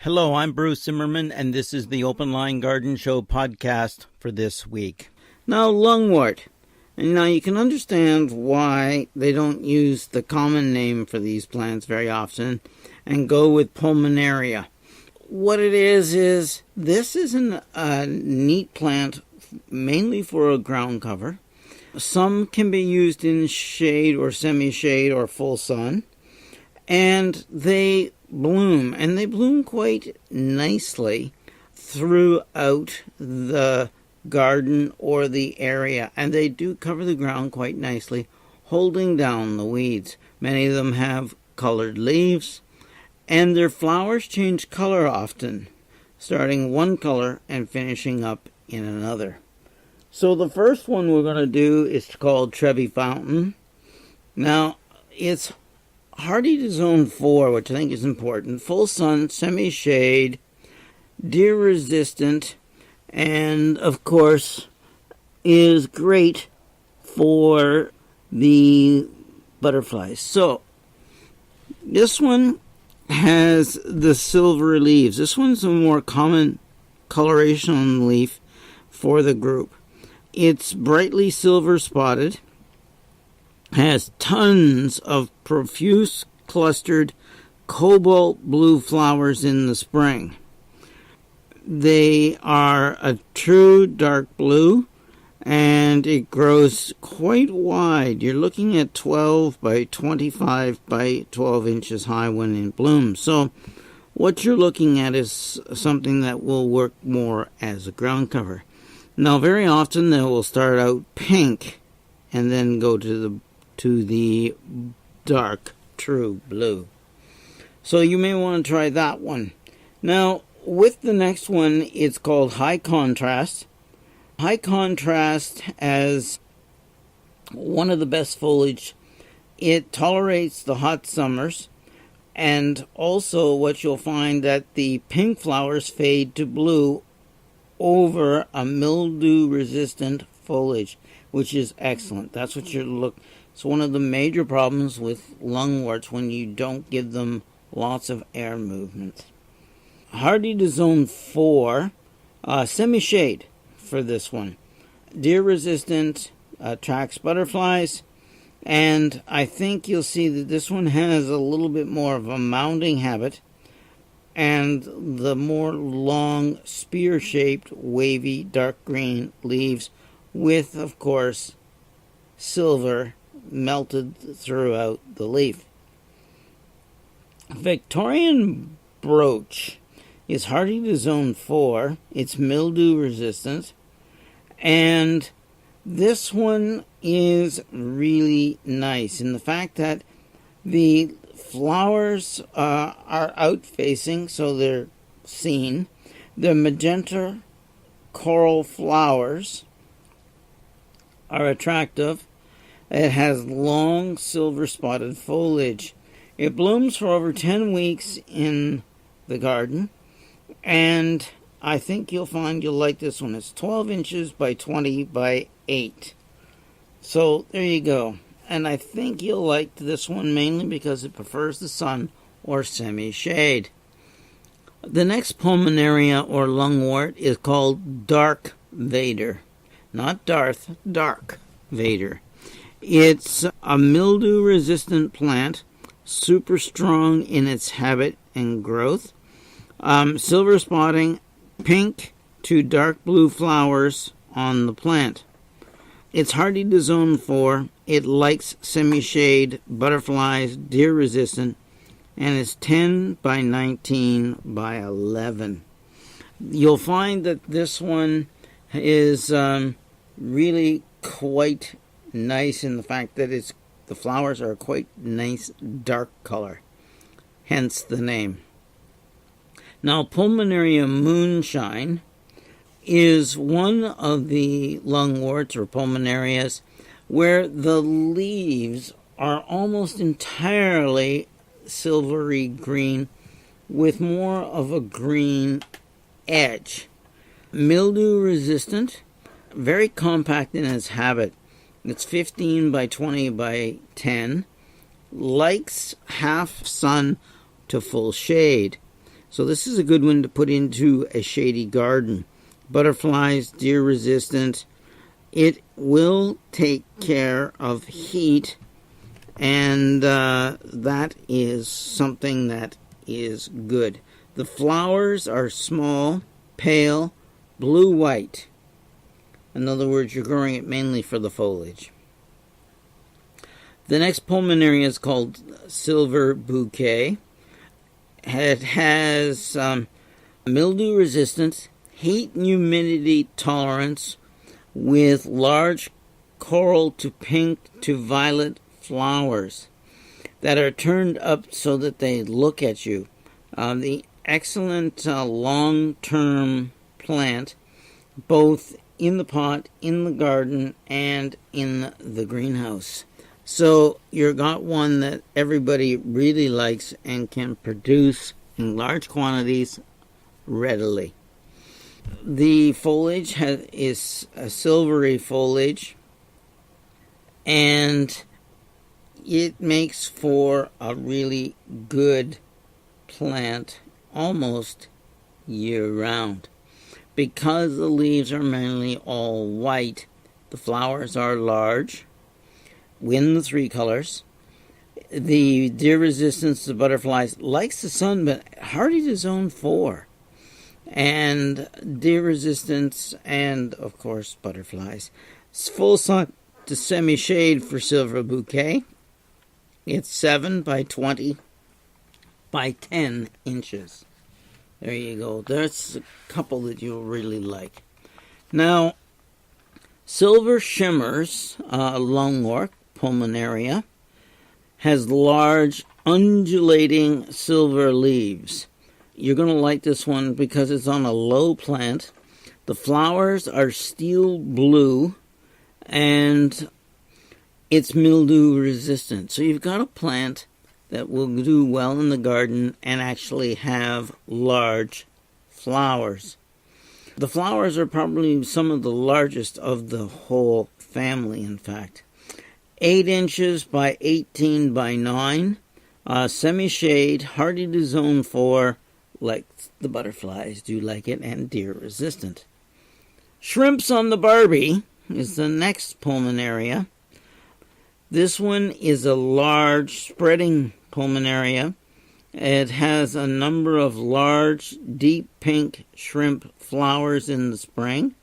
Hello, I'm Bruce Zimmerman, and this is the Open Line Garden Show podcast for this week. Now, lungwort. And now you can understand why they don't use the common name for these plants very often and go with pulmonaria. What it is this is a neat plant mainly for a ground cover. Some can be used in shade or semi-shade or full sun. And they bloom quite nicely throughout the garden or the area. And they do cover the ground quite nicely, holding down the weeds. Many of them have colored leaves, and their flowers change color often, starting one color and finishing up in another. So the first one we're going to do is called Trevi Fountain. Now, it's hardy to zone 4, which I think is important. Full sun, semi-shade, deer resistant, and of course is great for the butterflies. So this one has the silver leaves. This one's a more common coloration on the leaf for the group. It's brightly silver spotted, has tons of profuse clustered cobalt blue flowers in the spring. They are a true dark blue, and it grows quite wide. You're looking at 12 by 25 by 12 inches high when in bloom. So what you're looking at is something that will work more as a ground cover. Now, very often they will start out pink and then go to the dark true blue. So you may want to try that one. Now, with the next one, it's called High Contrast. High Contrast has one of the best foliage. It tolerates the hot summers, and also what you'll find that the pink flowers fade to blue over a mildew-resistant foliage, which is excellent. That's what you're looking. It's one of the major problems with lungworts when you don't give them lots of air movement. Hardy to zone 4, semi-shade for this one. Deer resistant, attracts butterflies, and I think you'll see that this one has a little bit more of a mounding habit, and the more long spear-shaped, wavy, dark green leaves with, of course, silver melted throughout the leaf. Victorian brooch is hardy to zone 4. It's mildew resistant, and this one is really nice in the fact that the flowers are out facing, so they're seen. The magenta coral flowers are attractive. It has long silver spotted foliage. It blooms for over 10 weeks in the garden, and I think you'll find you'll like this one. It's 12 inches by 20 by 8. So there you go. And I think you'll like this one mainly because it prefers the sun or semi-shade. The next pulmonaria or lungwort is called Dark Vader. Not Darth, Dark Vader. It's a mildew-resistant plant, super strong in its habit and growth. Silver spotting, pink to dark blue flowers on the plant. It's hardy to zone 4. It likes semi-shade, butterflies, deer resistant, and it's 10 by 19 by 11. You'll find that this one is really quite nice in the fact that the flowers are quite nice dark color, hence the name. Now, Pulmonaria moonshine is one of the lungworts or pulmonarias where the leaves are almost entirely silvery green with more of a green edge. Mildew resistant, very compact in its habit. It's 15 by 20 by 10. Likes half sun to full shade. So this is a good one to put into a shady garden. Butterflies, deer resistant. It will take care of heat, and that is something that is good. The flowers are small, pale, blue-white. In other words, you're growing it mainly for the foliage. The next pulmonaria is called Silver Bouquet. It has mildew resistance, heat and humidity tolerance, with large coral to pink to violet flowers that are turned up so that they look at you. The excellent long-term plant, both in the pot, in the garden, and in the greenhouse. So you've got one that everybody really likes and can produce in large quantities readily. The foliage is a silvery foliage, and it makes for a really good plant almost year-round. Because the leaves are mainly all white, the flowers are large, win the three colors. The deer resistance to butterflies likes the sun, but hardy to zone 4. And deer resistance and, of course, butterflies. It's full sun to semi-shade for Silver Bouquet. It's 7 by 20 by 10 inches. There you go. There's a couple that you'll really like. Now, Silver Shimmers, lungwort, pulmonaria, has large undulating silver leaves. You're going to like this one because it's on a low plant. The flowers are steel blue, and it's mildew resistant. So you've got a plant that will do well in the garden and actually have large flowers. The flowers are probably some of the largest of the whole family, in fact. 8 inches by 18 by 9, semi-shade, hardy to zone 4, like the butterflies do like it, and deer resistant. Shrimps on the Barbie is the next pulmonaria. This one is a large spreading pulmonaria. It has a number of large, deep pink shrimp flowers in the spring.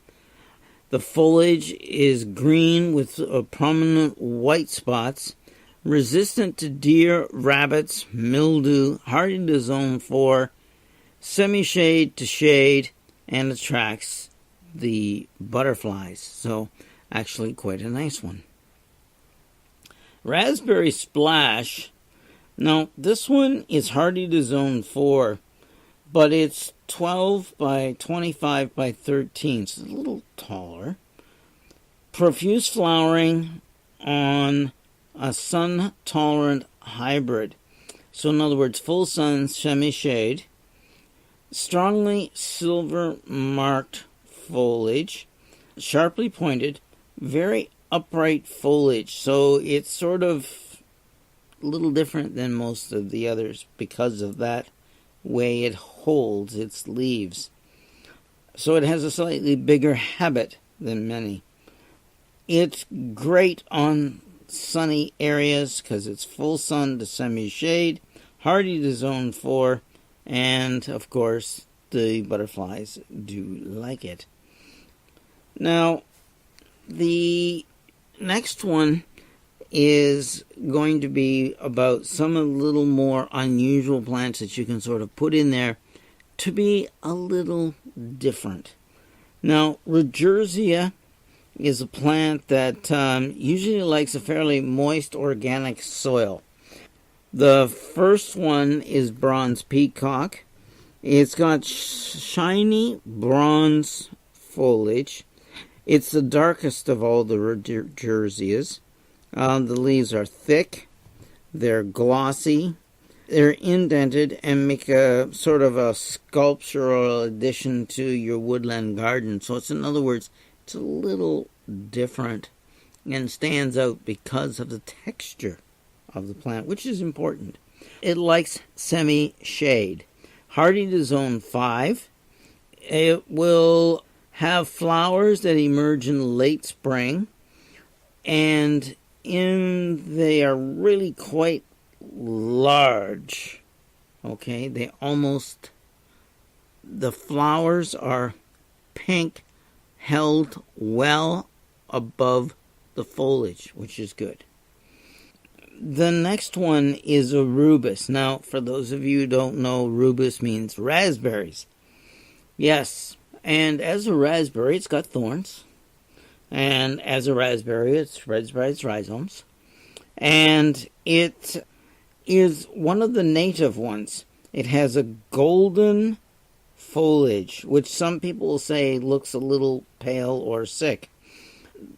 The foliage is green with prominent white spots, resistant to deer, rabbits, mildew, hardy to zone 4, semi-shade to shade, and attracts the butterflies. So, actually quite a nice one. Raspberry Splash. Now, this one is hardy to zone 4, but it's 12 by 25 by 13, so it's a little taller. Profuse flowering on a sun-tolerant hybrid. So, in other words, full sun, semi-shade. Strongly silver-marked foliage, sharply pointed, very upright foliage. So it's sort of a little different than most of the others because of that way it holds its leaves. So it has a slightly bigger habit than many. It's great on sunny areas because it's full sun to semi-shade, hardy to zone 4, and, of course, the butterflies do like it. Now, the next one is going to be about some of the little more unusual plants that you can sort of put in there to be a little different. Now, Regerzia is a plant that usually likes a fairly moist organic soil. The first one is Bronze Peacock. It's got shiny bronze foliage. It's the darkest of all the Regerzias. The leaves are thick, they're glossy, they're indented, and make a sort of a sculptural addition to your woodland garden. So it's, in other words, it's a little different and stands out because of the texture of the plant, which is important. It likes semi-shade. hardy to zone 5. It will have flowers that emerge in late spring, and they are really quite large. Okay, the flowers are pink, held well above the foliage, which is good. The next one is a rubus. Now, for those of you who don't know, rubus means raspberries. Yes, and as a raspberry, it's got thorns. And as a raspberry, it spreads by its rhizomes. And it is one of the native ones. It has a golden foliage, which some people say looks a little pale or sick.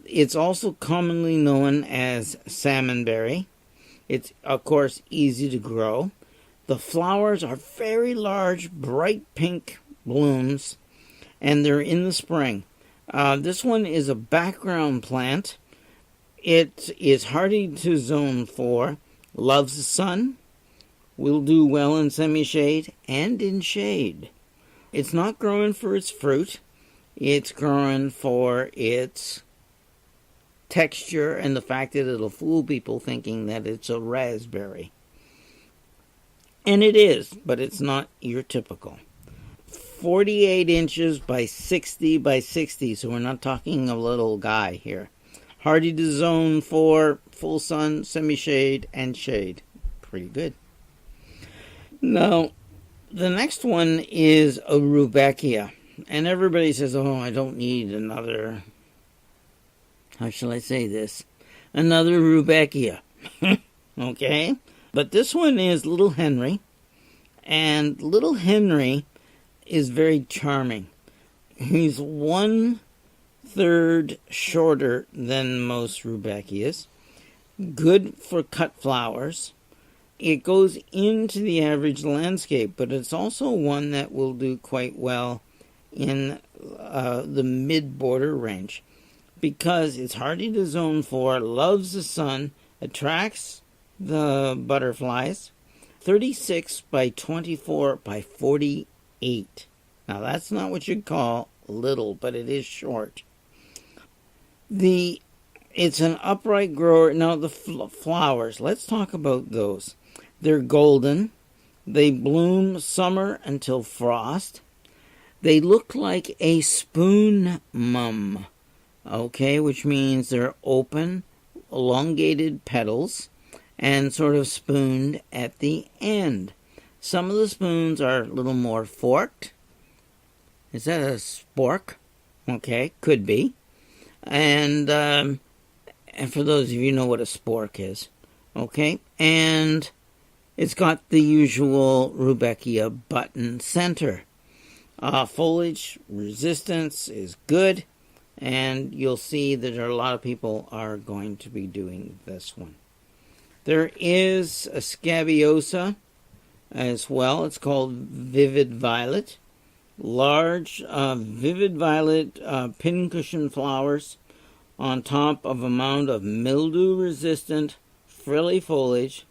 It's also commonly known as salmonberry. It's, of course, easy to grow. The flowers are very large, bright pink blooms, and they're in the spring. This one is a background plant. It is hardy to zone 4, loves the sun, will do well in semi-shade and in shade. It's not growing for its fruit. It's growing for its texture and the fact that it'll fool people thinking that it's a raspberry. And it is, but it's not your typical. 48 inches by 60 by 60, so we're not talking a little guy here. Hardy to zone 4, full sun, semi-shade, and shade. Pretty good. Now, the next one is a Rudbeckia. And everybody says, oh, I don't need another, how shall I say this? Another Rudbeckia. Okay? But this one is Little Henry. And Little Henry is very charming. He's 1/3 shorter than most Rudbeckias. Good for cut flowers. It goes into the average landscape, but it's also one that will do quite well in the mid-border range because it's hardy to zone 4, loves the sun, attracts the butterflies. 36 by 24 by 48. Now that's not what you'd call little, but it is short. It's an upright grower. Now the flowers, let's talk about those. They're golden. They bloom summer until frost. They look like a spoon mum, okay, which means they're open, elongated petals, and sort of spooned at the end. Some of the spoons are a little more forked. Is that a spork? Okay, could be. And for those of you who know what a spork is, okay, and it's got the usual Rudbeckia button center. Foliage resistance is good, and you'll see that a lot of people are going to be doing this one. There is a scabiosa as well. It's called Vivid Violet. Large, vivid violet pincushion flowers on top of a mound of mildew-resistant, frilly foliage.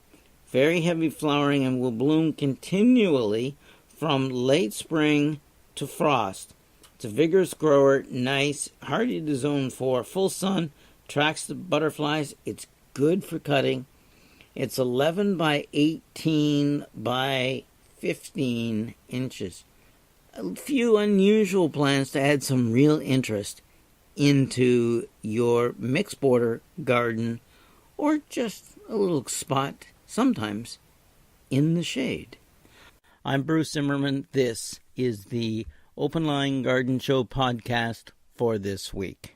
Very heavy flowering and will bloom continually from late spring to frost. It's a vigorous grower, nice, hardy to zone 4, full sun, attracts the butterflies. It's good for cutting. It's 11 by 18 by 15 inches. A few unusual plants to add some real interest into your mixed border garden or just a little spot, sometimes in the shade. I'm Bruce Zimmerman. This is the Open Line Garden Show podcast for this week.